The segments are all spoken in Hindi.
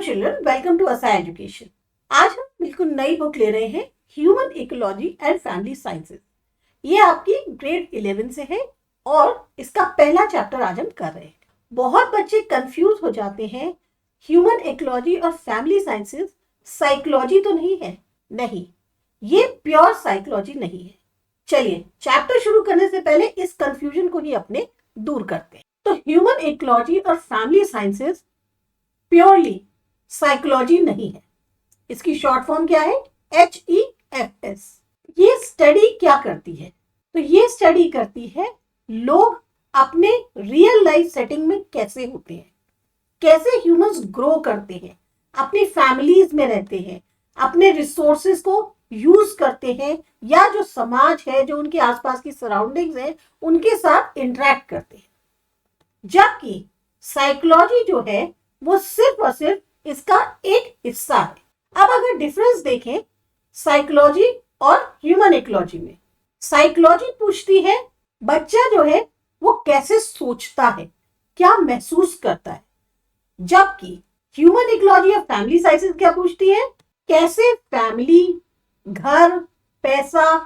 चिल्ड्रन, वेलकम टू असा एजुकेशन। आज हम बिल्कुल नई बुक ले रहे हैं, human ecology and family sciences. ये आपकी ग्रेड 11 से है और इसका पहला चैप्टर आज हम कर रहे हैं। बहुत बच्चे कंफ्यूज हो जाते हैं, ह्यूमन इकोलॉजी और फैमिली साइंसेस साइकोलॉजी तो नहीं है। नहीं, ये प्योर साइकोलॉजी नहीं है। चलिए चैप्टर शुरू करने से पहले इस कंफ्यूजन को ही अपने दूर करते हैं। तो ह्यूमन इकोलॉजी और फैमिली साइंसेस प्योरली साइकोलॉजी नहीं है। इसकी शॉर्ट फॉर्म क्या है? HEFS। ये स्टडी क्या करती है? तो ये स्टडी करती है लोग अपने रियल लाइफ सेटिंग में कैसे होते हैं, कैसे ह्यूमंस ग्रो करते हैं, अपनी फैमिलीज में रहते हैं, अपने रिसोर्सेज को यूज करते हैं, या जो समाज है, जो उनके आसपास की सराउंडिंग्स है, उनके साथ इंटरेक्ट करते हैं। जबकि साइकोलॉजी जो है वो सिर्फ और सिर्फ इसका एक हिस्सा है। अब अगर डिफरेंस देखें साइकोलॉजी और ह्यूमन इकोलॉजी में, साइकोलॉजी पूछती है बच्चा जो है वो कैसे सोचता है, क्या महसूस करता है, जबकि ह्यूमन इकोलॉजी और फैमिली साइंसेस क्या पूछती है? कैसे फैमिली, घर, पैसा,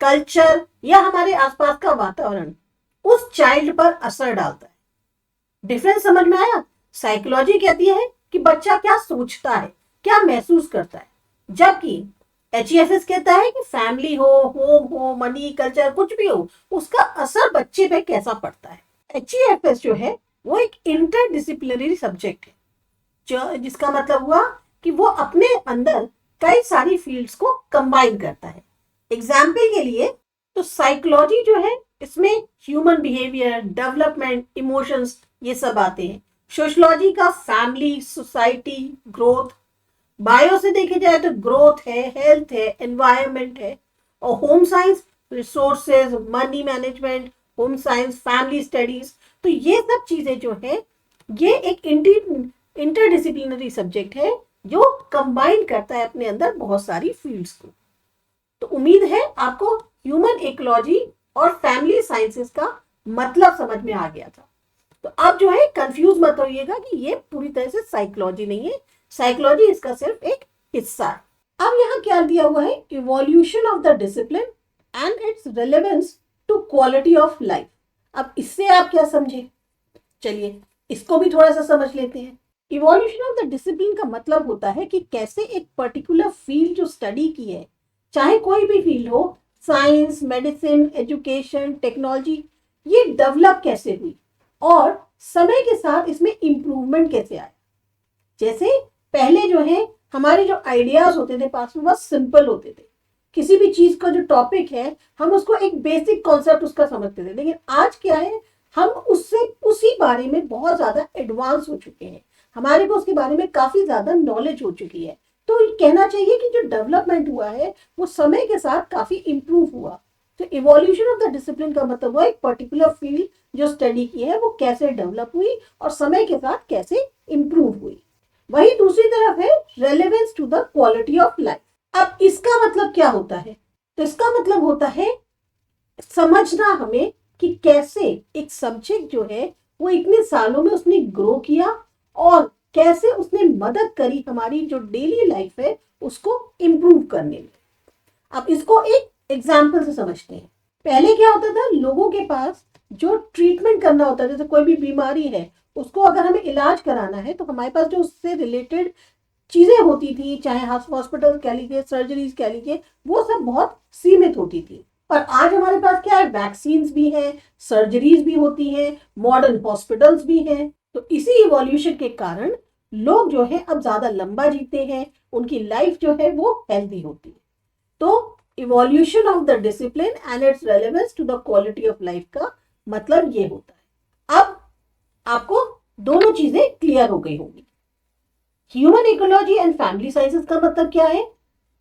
कल्चर या हमारे आसपास का वातावरण उस चाइल्ड पर असर डालता है। डिफरेंस समझ में आया? साइकोलॉजी कहती है कि बच्चा क्या सोचता है, क्या महसूस करता है, जबकि HEFS कहता है कि फैमिली हो, होम हो, मनी, कल्चर, कुछ भी हो, उसका असर बच्चे पे कैसा पड़ता है। HEFS जो है वो एक इंटरडिसिप्लिनरी सब्जेक्ट है, जिसका मतलब हुआ कि वो अपने अंदर कई सारी फील्ड्स को कंबाइन करता है। एग्जाम्पल के लिए तो साइकोलॉजी जो है इसमें ह्यूमन बिहेवियर, डेवलपमेंट, इमोशंस ये सब आते हैं। सोशलॉजी का फैमिली, सोसाइटी, ग्रोथ। बायो से देखे जाए तो ग्रोथ है, हेल्थ है, एनवायरनमेंट है। और home science resources, money management, home science, family studies. तो ये सब चीजें जो है ये एक इंटरडिसिप्लिनरी सब्जेक्ट है जो कंबाइन करता है अपने अंदर बहुत सारी फील्ड्स को। तो उम्मीद है आपको ह्यूमन इकोलॉजी और फैमिली साइंसेस का मतलब समझ में आ गया था। तो अब जो है कंफ्यूज मत होइएगा कि ये पूरी तरह से साइकोलॉजी नहीं है, साइकोलॉजी इसका सिर्फ एक हिस्सा है। अब यहाँ क्या दिया हुआ है? Evolution of the discipline and its relevance to quality of life. अब इससे आप क्या समझे? चलिए इसको भी थोड़ा सा समझ लेते हैं। इवोल्यूशन ऑफ द डिसिप्लिन का मतलब होता है कि कैसे एक पर्टिकुलर फील्ड जो स्टडी की है, चाहे कोई भी फील्ड हो, साइंस, मेडिसिन, एजुकेशन, टेक्नोलॉजी, ये डेवलप कैसे हुई और समय के साथ इसमें इंप्रूवमेंट कैसे आया। जैसे पहले जो है हमारे जो आइडियाज होते थे पास में बहुत सिंपल होते थे। किसी भी चीज का जो टॉपिक है हम उसको एक बेसिक कॉन्सेप्ट उसका समझते थे, लेकिन आज क्या है, हम उससे उसी बारे में बहुत ज्यादा एडवांस हो चुके हैं, हमारे को उसके बारे में काफी ज्यादा नॉलेज हो चुकी है। तो कहना चाहिए कि जो डेवलपमेंट हुआ है वो समय के साथ काफी इंप्रूव हुआ। तो इवोल्यूशन ऑफ द डिसिप्लिन का मतलब हुआ एक पर्टिकुलर फील्ड जो स्टडी की है वो कैसे डेवलप हुई और समय के साथ कैसे इंप्रूव हुई। वही दूसरी तरफ है relevance to the quality of life. अब इसका मतलब क्या होता है? तो इसका मतलब होता है समझना हमें कि कैसे एक सब्जेक्ट जो है वो इतने सालों में उसने ग्रो किया और कैसे उसने मदद करी हमारी जो डेली लाइफ है उसको इंप्रूव करने में। अब इसको एक एग्जाम्पल से समझते हैं। पहले क्या होता था, लोगों के पास जो ट्रीटमेंट करना होता है, जैसे कोई भी बीमारी है उसको अगर हमें इलाज कराना है तो हमारे पास जो उससे रिलेटेड चीजें होती थी, चाहे हॉस्पिटल कह लीजिए, सर्जरीज कह लीजिए, वो सब बहुत सीमित होती थी। पर आज हमारे पास क्या है, वैक्सीन्स भी है, सर्जरीज भी होती है, मॉडर्न हॉस्पिटल्स भी हैं। तो इसी इवोल्यूशन के कारण लोग जो है अब ज्यादा लंबा जीते हैं, उनकी लाइफ जो है वो हेल्दी होती है। तो evolution of the discipline and its relevance to the quality of life का मतलब ये होता है। अब आपको दोनों चीजें क्लियर हो गई होंगी। Human ecology and family sciences का मतलब क्या है,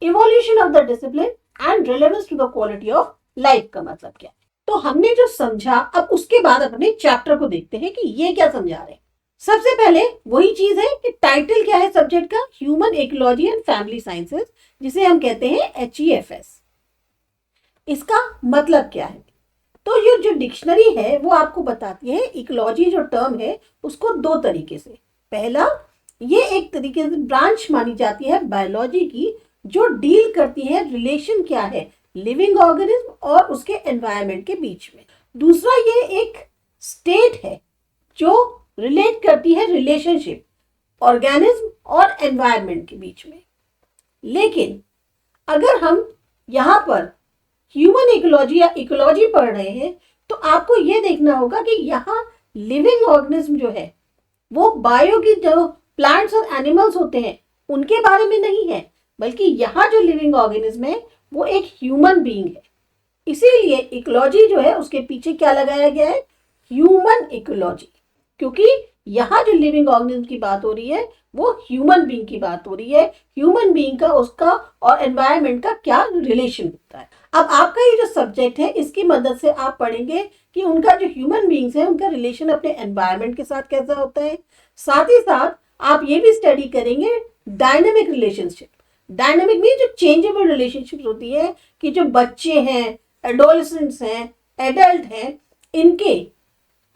evolution of the discipline and relevance to the quality of life का मतलब क्या है। तो हमने जो समझा, अब उसके बाद अपने चैप्टर को देखते हैं कि ये क्या समझा रहे हैं। सबसे पहले वही चीज है कि टाइटल क्या है सब्जेक्ट का, human ecology and family sciences, जिसे हम कहते हैं HEFS। इसका मतलब क्या है? तो ये जो डिक्शनरी है वो आपको बताती है इकोलॉजी जो टर्म है उसको दो तरीके से। पहला, ये एक तरीके से ब्रांच मानी जाती है बायोलॉजी की, जो डील करती है रिलेशन क्या है लिविंग ऑर्गेनिज्म और उसके एनवायरनमेंट के बीच में। दूसरा, ये एक स्टेट है जो रिलेट करती है रिलेशनशिप ऑर्गेनिज्म और एनवायरनमेंट के बीच में। लेकिन अगर हम यहाँ पर ह्यूमन इकोलॉजी या इकोलॉजी पढ़ रहे हैं तो आपको ये देखना होगा कि यहाँ लिविंग ऑर्गेनिज्म जो है वो बायो की जो प्लांट्स और एनिमल्स होते हैं उनके बारे में नहीं है, बल्कि यहाँ जो लिविंग ऑर्गेनिज्म है वो एक ह्यूमन बीइंग है। इसीलिए इकोलॉजी जो है उसके पीछे क्या लगाया गया है, ह्यूमन इकोलॉजी, क्योंकि यहाँ जो लिविंग ऑर्गेनिज्म की बात हो रही है वो ह्यूमन बीइंग की बात हो रही है। ह्यूमन बीइंग का उसका और एनवायरनमेंट का क्या रिलेशन होता है। अब आपका ये जो सब्जेक्ट है इसकी मदद से आप पढ़ेंगे कि उनका जो ह्यूमन बीइंग्स है उनका रिलेशन अपने एनवायरनमेंट के साथ कैसा होता है। साथ ही साथ आप ये भी स्टडी करेंगे डायनेमिक रिलेशनशिप। डायनेमिक मीन जो चेंजेबल रिलेशनशिप होती है कि जो बच्चे हैं, एडोलेसेंट्स हैं, एडल्ट हैं, इनके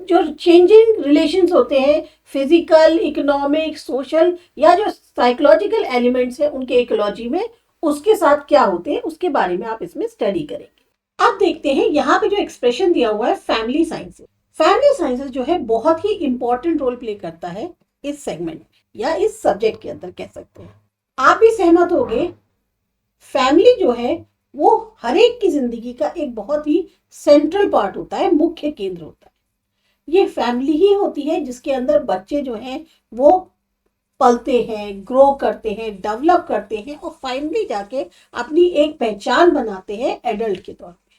जो चेंजिंग रिलेशंस होते हैं फिजिकल, इकोनॉमिक, सोशल या जो साइकोलॉजिकल एलिमेंट्स हैं उनके इकोलॉजी में, उसके साथ क्या होते हैं उसके बारे में आप इसमें स्टडी करेंगे। अब देखते हैं यहाँ पे जो एक्सप्रेशन दिया हुआ है फैमिली साइंसेस। फैमिली साइंसेस जो है बहुत ही इंपॉर्टेंट रोल प्ले करता है इस सेगमेंट में या इस सब्जेक्ट के अंदर कह सकते हैं। आप भी सहमत होंगे, फैमिली जो है वो हर एक की जिंदगी का एक बहुत ही सेंट्रल पार्ट होता है, मुख्य केंद्र होता है। ये फैमिली ही होती है जिसके अंदर बच्चे जो हैं वो पलते हैं, ग्रो करते हैं, डेवलप करते हैं और फाइनली जाके अपनी एक पहचान बनाते हैं एडल्ट के तौर पे।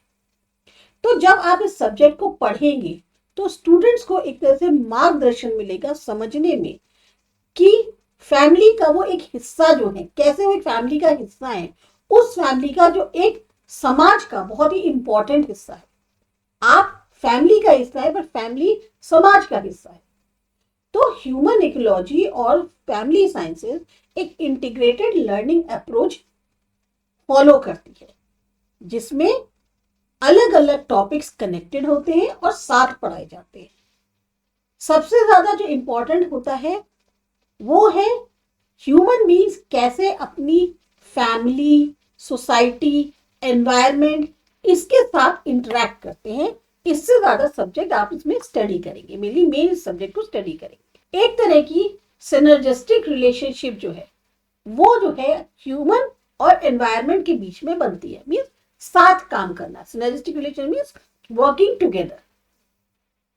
तो जब आप इस सब्जेक्ट को पढ़ेंगे तो स्टूडेंट्स को एक तरह से मार्गदर्शन मिलेगा समझने में कि फैमिली का वो एक हिस्सा जो है, कैसे वो एक फैमिली का हिस्सा है, उस फैमिली का जो एक समाज का बहुत ही इंपॉर्टेंट हिस्सा है। आप फैमिली का हिस्सा है पर फैमिली समाज का हिस्सा है। तो ह्यूमन इकोलॉजी और फैमिली साइंसेस एक इंटीग्रेटेड लर्निंग अप्रोच फॉलो करती है जिसमें अलग अलग टॉपिक्स कनेक्टेड होते हैं और साथ पढ़ाए जाते हैं। सबसे ज्यादा जो इंपॉर्टेंट होता है वो है ह्यूमन बीइंग्स कैसे अपनी फैमिली, सोसाइटी, एनवायरनमेंट इसके साथ इंटरेक्ट करते हैं। इससे ज्यादा सब्जेक्ट आप इसमें स्टडी करेंगे, मेनली मेन सब्जेक्ट को स्टडी करेंगे। एक तरह की सिनर्जिस्टिक रिलेशनशिप जो है वो जो है ह्यूमन और एनवायरनमेंट के बीच में बनती है, मींस साथ काम करना। Synergistic relation means working together.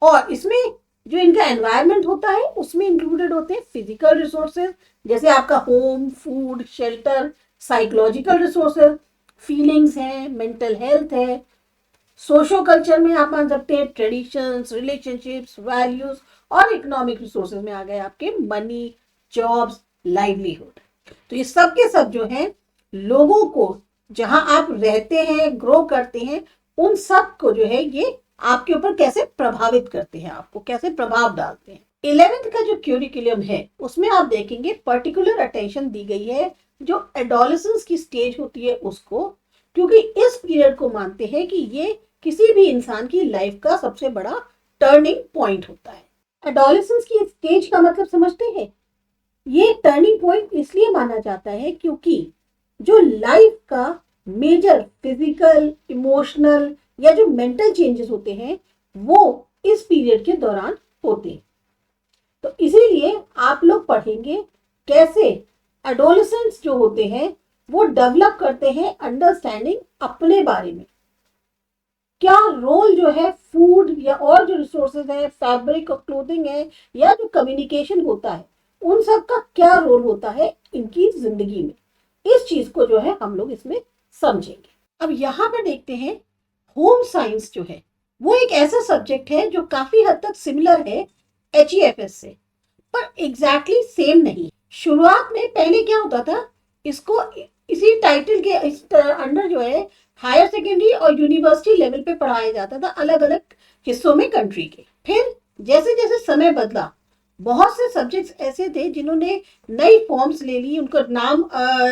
और इसमें जो इनका एनवायरनमेंट होता है उसमें इंक्लूडेड होते हैं फिजिकल रिसोर्सेज जैसे आपका home, food, shelter, psychological resources, feelings हैं, मेंटल हेल्थ है, सोशो कल्चर में आप मान सकते हैं ट्रेडिशंस, रिलेशनशिप्स, वैल्यूज, और इकोनॉमिक रिसोर्सेज में आ गए आपके मनी, जॉब्स, लाइवलीहुड। तो ये सब के सब जो हैं लोगों को जहां आप रहते हैं, ग्रो करते हैं, उन सब को जो है ये आपके ऊपर कैसे प्रभावित करते हैं, आपको कैसे प्रभाव डालते हैं। 11th का जो क्यूरिकुलम है उसमें आप देखेंगे पर्टिकुलर अटेंशन दी गई है जो एडोलेसेंस की स्टेज होती है उसको, क्योंकि इस पीरियड को मानते हैं कि ये किसी भी इंसान की लाइफ का सबसे बड़ा टर्निंग पॉइंट होता है। एडोलेसेंस की स्टेज का मतलब समझते हैं, ये टर्निंग पॉइंट इसलिए माना जाता है क्योंकि जो लाइफ का मेजर फिजिकल, इमोशनल या जो मेंटल चेंजेस होते हैं वो इस पीरियड के दौरान होते हैं। तो इसीलिए आप लोग पढ़ेंगे कैसे एडोलेसेंट्स जो होते हैं वो डेवलप करते हैं अंडरस्टैंडिंग अपने बारे में, क्या रोल जो है फूड या और जो रिसोर्सेज है, फैब्रिक और क्लोथिंग है, या जो कम्युनिकेशन होता है, उन सब का क्या रोल होता है इनकी जिंदगी में। इस चीज को जो है हम लोग इसमें समझेंगे। अब यहाँ पर देखते हैं होम साइंस जो है वो एक ऐसा सब्जेक्ट है जो काफी हद तक सिमिलर है HEFS से, पर एग्जैक्टली सेम नहीं। शुरुआत में पहले क्या होता था, इसको इसी टाइटल के अंडर जो है हायर सेकेंडरी और यूनिवर्सिटी लेवल पे पढ़ाया जाता था अलग अलग हिस्सों में कंट्री के। फिर जैसे जैसे समय बदला बहुत से सब्जेक्ट्स ऐसे थे जिन्होंने नई फॉर्म्स ले ली, उनको नाम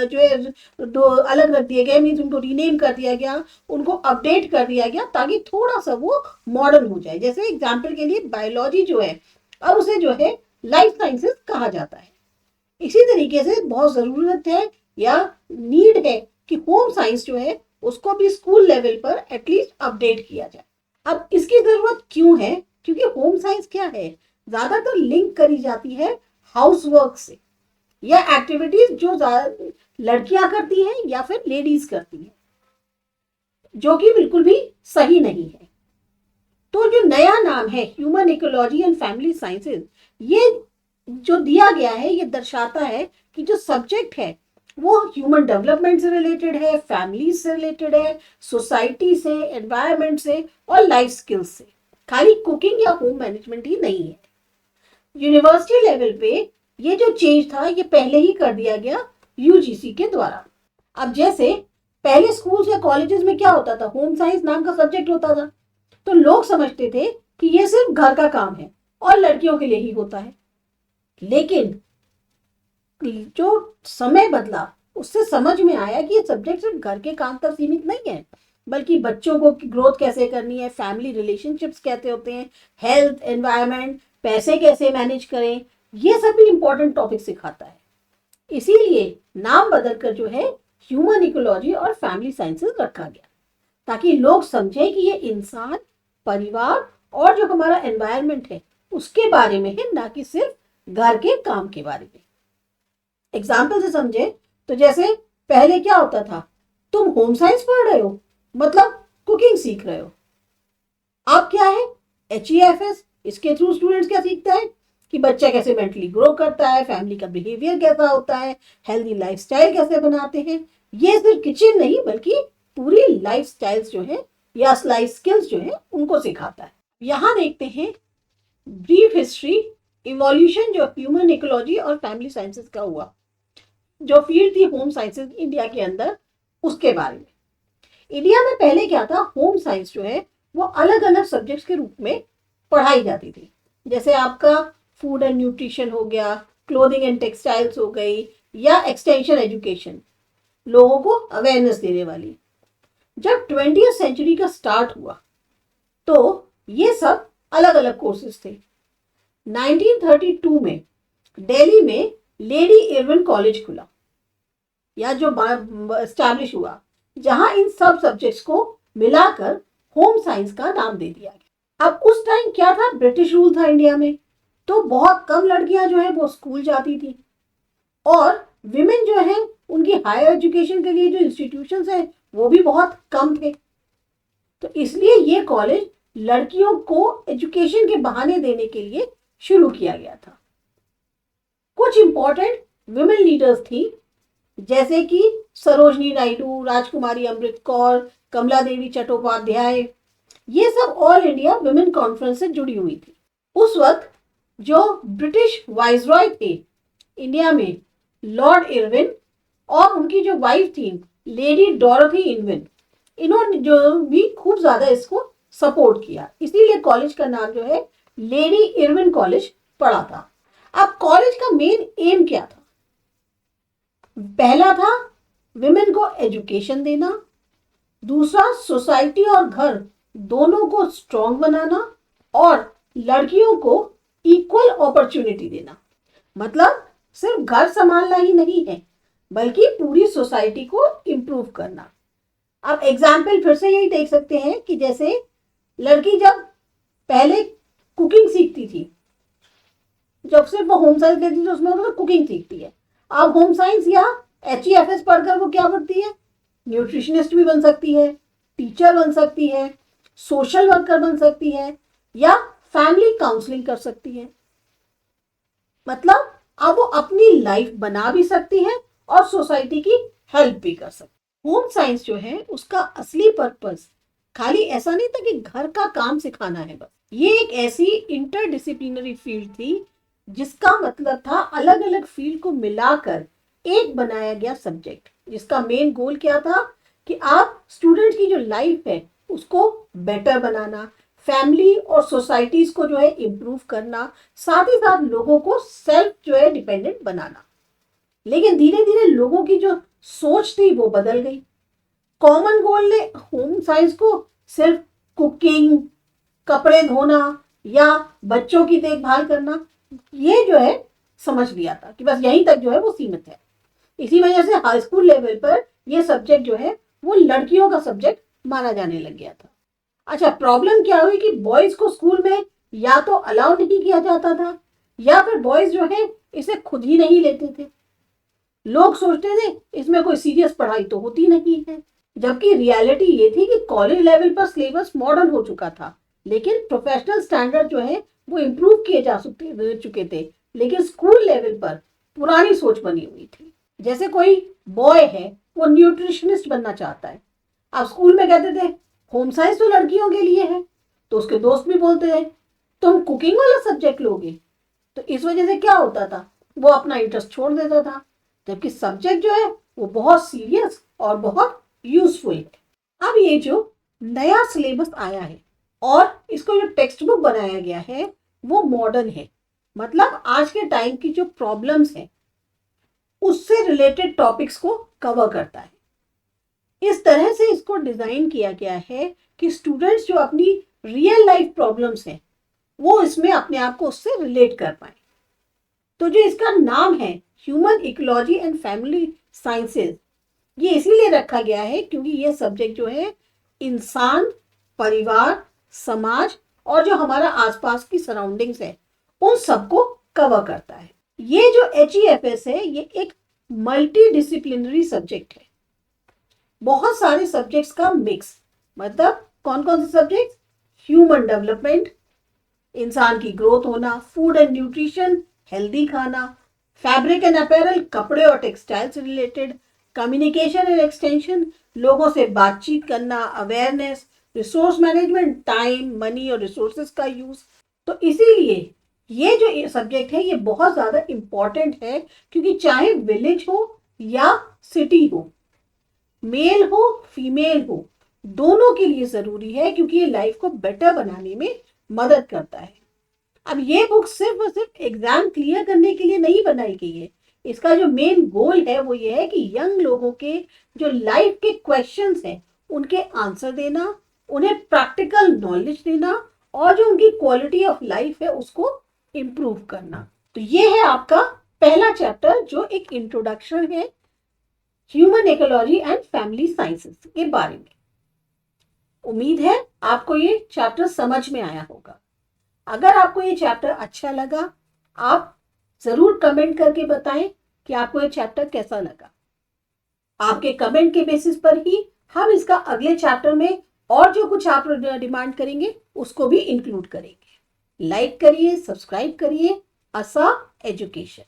जो है दो अलग रख दिए गए, मीन्स उनको रीनेम कर दिया गया, उनको अपडेट कर दिया गया ताकि थोड़ा सा वो मॉडर्न हो जाए। जैसे एग्जाम्पल के लिए बायोलॉजी जो है अब उसे जो है लाइफ साइंसेस कहा जाता है, इसी तरीके से बहुत ज़रूरत है या नीड है कि होम साइंस जो है उसको भी स्कूल लेवल पर एटलीस्ट अपडेट किया जाए। अब इसकी ज़रूरत क्यों है? क्योंकि होम साइंस क्या है, ज़्यादातर लिंक करी जाती है हाउस वर्क से या एक्टिविटीज जो लड़कियां करती हैं या फिर लेडीज करती हैं, जो कि बिल्कुल भी सही नहीं है। तो जो नया नाम है human ecology and family sciences, ये जो दिया गया है ये दर्शाता है कि जो सब्जेक्ट है वो ह्यूमन डेवलपमेंट से रिलेटेड है, फैमिली से रिलेटेड है, सोसाइटी से, एनवायरमेंट से और लाइफ स्किल्स से। खाली कुकिंग या होम मैनेजमेंट ही नहीं है। यूनिवर्सिटी लेवल पे ये जो चेंज था ये पहले ही कर दिया गया यूजीसी के द्वारा। अब जैसे पहले स्कूल्स या कॉलेजेस में क्या होता था, होम साइंस नाम का सब्जेक्ट होता था, तो लोग समझते थे कि ये सिर्फ घर का काम है और लड़कियों के लिए ही होता है। लेकिन जो समय बदला उससे समझ में आया कि ये सब्जेक्ट सिर्फ घर के काम तक सीमित नहीं है, बल्कि बच्चों को ग्रोथ कैसे करनी है, फैमिली रिलेशनशिप्स कैसे होते हैं, हेल्थ, एनवायरनमेंट, पैसे कैसे मैनेज करें, ये सब भी इंपॉर्टेंट टॉपिक सिखाता है। इसीलिए नाम बदलकर जो है ह्यूमन इकोलॉजी और फैमिली साइंसेस रखा गया, ताकि लोग समझें कि ये इंसान, परिवार और जो हमारा एनवायरनमेंट है उसके बारे में है, ना कि सिर्फ घर के काम के बारे में। एग्जाम्पल से समझे तो जैसे पहले क्या होता था, तुम होम साइंस पढ़ रहे हो मतलब कुकिंग सीख रहे हो। अब क्या है, HEFS, इसके थ्रू स्टूडेंट्स क्या सीखता है कि बच्चा कैसे मेंटली ग्रो करता है, फैमिली का बिहेवियर कैसा होता है, हेल्दी लाइफस्टाइल कैसे बनाते हैं। ये सिर्फ किचन नहीं बल्कि पूरी लाइफ स्टाइल्स जो है या लाइफ स्किल्स जो है उनको सिखाता है। यहाँ देखते हैं ब्रीफ हिस्ट्री, इवोल्यूशन जो ह्यूमन इकोलॉजी और फैमिली साइंसेस का हुआ, जो फील्ड थी होम साइंसेस इंडिया के अंदर, उसके बारे में। इंडिया में पहले क्या था, होम साइंस जो है वो अलग अलग सब्जेक्ट्स के रूप में पढ़ाई जाती थी। जैसे आपका फूड एंड न्यूट्रिशन हो गया, क्लोथिंग एंड टेक्सटाइल्स हो गई, या एक्सटेंशन एजुकेशन, लोगों को अवेयरनेस देने वाली। जब 20th सेंचुरी का स्टार्ट हुआ तो ये सब अलग अलग कोर्सेज थे। 1932 में दिल्ली में लेडी इरविन कॉलेज खुला या जो एस्टैब्लिश हुआ, जहां इन सब सब्जेक्ट्स को मिलाकर होम साइंस का नाम दे दिया गया। अब उस टाइम क्या था, ब्रिटिश रूल था इंडिया में, तो बहुत कम लड़कियां जो है वो स्कूल जाती थी और विमेन जो है उनकी हायर एजुकेशन के लिए जो इंस्टीट्यूशंस हैं वो भी बहुत कम थे। तो इसलिए ये कॉलेज लड़कियों को एजुकेशन के बहाने देने के लिए शुरू किया गया था। कुछ इंपॉर्टेंट विमेन लीडर्स थी, जैसे कि सरोजनी नायडू, राजकुमारी अमृत कौर, कमला देवी चट्टोपाध्याय, ये सब ऑल इंडिया विमेन कॉन्फ्रेंस से जुड़ी हुई थी। उस वक्त जो ब्रिटिश वाइसरॉय थे इंडिया में, लॉर्ड इरविन, और उनकी जो वाइफ थी लेडी डोरोथी इरविन, इन्होंने जो भी खूब ज्यादा इसको सपोर्ट किया, इसीलिए कॉलेज का नाम जो है लेडी इरविन कॉलेज पड़ा था। अब कॉलेज का मेन एम क्या था? पहला था विमेन को एजुकेशन देना, दूसरा सोसाइटी और घर दोनों को स्ट्रॉन्ग बनाना, और लड़कियों को इक्वल अपॉर्चुनिटी देना। मतलब सिर्फ घर संभालना ही नहीं है बल्कि पूरी सोसाइटी को इंप्रूव करना। अब एग्जाम्पल फिर से यही देख सकते हैं कि जैसे लड़की जब पहले कुकिंग सीखती थी, जब सिर्फ वो होम साइंस लेती थी उसमें होता था कुकिंग सीखती है। अब होम साइंस या HEFS पढ़कर वो क्या बनती है, न्यूट्रिशनिस्ट भी बन सकती है, टीचर बन सकती है, सोशल वर्कर बन सकती है, या फैमिली काउंसलिंग कर सकती है। मतलब अब वो अपनी लाइफ बना भी सकती है और सोसाइटी की हेल्प भी कर सकती है। होम साइंस जो है उसका असली पर्पस खाली ऐसा नहीं था कि घर का काम सिखाना है बस, ये एक ऐसी इंटरडिसिप्लिनरी फील्ड थी जिसका मतलब था अलग अलग फील्ड को मिलाकर एक बनाया गया सब्जेक्ट, जिसका मेन गोल क्या था कि आप स्टूडेंट की जो लाइफ है उसको बेटर बनाना, फैमिली और सोसाइटीज को जो है इम्प्रूव करना, साथ ही साथ लोगों को सेल्फ जो है डिपेंडेंट बनाना। लेकिन धीरे धीरे लोगों की जो सोच थी वो बदल गई। कॉमन गोल ने होम साइंस को सिर्फ कुकिंग, कपड़े धोना या बच्चों की देखभाल करना, ये जो है समझ लिया था कि बस यहीं तक जो है वो सीमित है। इसी वजह से हाई स्कूल लेवल पर ये सब्जेक्ट जो है वो लड़कियों का सब्जेक्ट माना जाने लग गया था। अच्छा, प्रॉब्लम क्या हुई कि बॉयज को स्कूल में या तो अलाउ नहीं किया जाता था या फिर बॉयज जो है इसे खुद ही नहीं लेते थे। लोग सोचते थे इसमें कोई सीरियस पढ़ाई तो होती नहीं है, जबकि रियलिटी ये थी कि कॉलेज लेवल पर सिलेबस मॉडर्न हो चुका था, लेकिन प्रोफेशनल स्टैंडर्ड जो है वो इम्प्रूव किए जा चुके थे, लेकिन स्कूल लेवल पर पुरानी सोच बनी हुई थी। जैसे कोई बॉय है वो न्यूट्रिशनिस्ट बनना चाहता है, अब स्कूल में कहते थे होम साइंस तो लड़कियों के लिए है, तो उसके दोस्त भी बोलते थे तुम कुकिंग वाला सब्जेक्ट लोगे। तो इस वजह से क्या होता था, वो अपना इंटरेस्ट छोड़ देता था, जबकि सब्जेक्ट जो है वो बहुत सीरियस और बहुत यूजफुल है। अब ये जो नया सिलेबस आया है और इसको जो टेक्स्ट बुक बनाया गया है वो मॉडर्न है, मतलब आज के टाइम की जो प्रॉब्लम्स हैं उससे रिलेटेड टॉपिक्स को कवर करता है। इस तरह से इसको डिजाइन किया गया है कि स्टूडेंट्स जो अपनी रियल लाइफ प्रॉब्लम्स हैं वो इसमें अपने आप को उससे रिलेट कर पाए। तो जो इसका नाम है human ecology and family sciences, ये इसीलिए रखा गया है क्योंकि ये सब्जेक्ट जो है इंसान, परिवार, समाज और जो हमारा आसपास की सराउंडिंग्स है उन सबको कवर करता है। ये जो HEFS है ये एक मल्टी डिसिप्लिनरी सब्जेक्ट है, बहुत सारे सब्जेक्ट्स का मिक्स। मतलब कौन कौन से सब्जेक्ट्स, ह्यूमन डेवलपमेंट, इंसान की ग्रोथ होना, फूड एंड न्यूट्रिशन, हेल्दी खाना, फैब्रिक एंड अपैरल, कपड़े और टेक्सटाइल से रिलेटेड, कम्युनिकेशन एंड एक्सटेंशन, लोगों से बातचीत करना, awareness, resource management, time, money और रिसोर्सेज का यूज। तो इसीलिए ये जो सब्जेक्ट है ये बहुत ज्यादा इंपॉर्टेंट है, क्योंकि चाहे विलेज हो या सिटी हो, मेल हो फीमेल हो, दोनों के लिए जरूरी है, क्योंकि ये लाइफ को बेटर बनाने में मदद करता है। अब ये बुक सिर्फ और सिर्फ एग्जाम क्लियर करने के लिए नहीं बनाई गई है, इसका जो मेन गोल है वो ये है कि यंग लोगों के जो लाइफ के क्वेश्चंस हैं उनके आंसर देना, उन्हें प्रैक्टिकल नॉलेज देना और जो उनकी क्वालिटी ऑफ लाइफ है उसको इम्प्रूव करना। तो ये है आपका पहला चैप्टर जो एक इंट्रोडक्शन है human ecology and family sciences के बारे में। उम्मीद है आपको ये चैप्टर समझ में आया होगा। अगर आपको ये चैप्टर अच्छा लगा, आप जरूर कमेंट करके बताएं कि आपको ये चैप्टर कैसा लगा। आपके कमेंट के बेसिस पर ही हम इसका अगले चैप्टर में और जो कुछ आप डिमांड करेंगे उसको भी इंक्लूड करेंगे। लाइक करिए, सब्सक्राइब करिए। आसा एजुकेशन।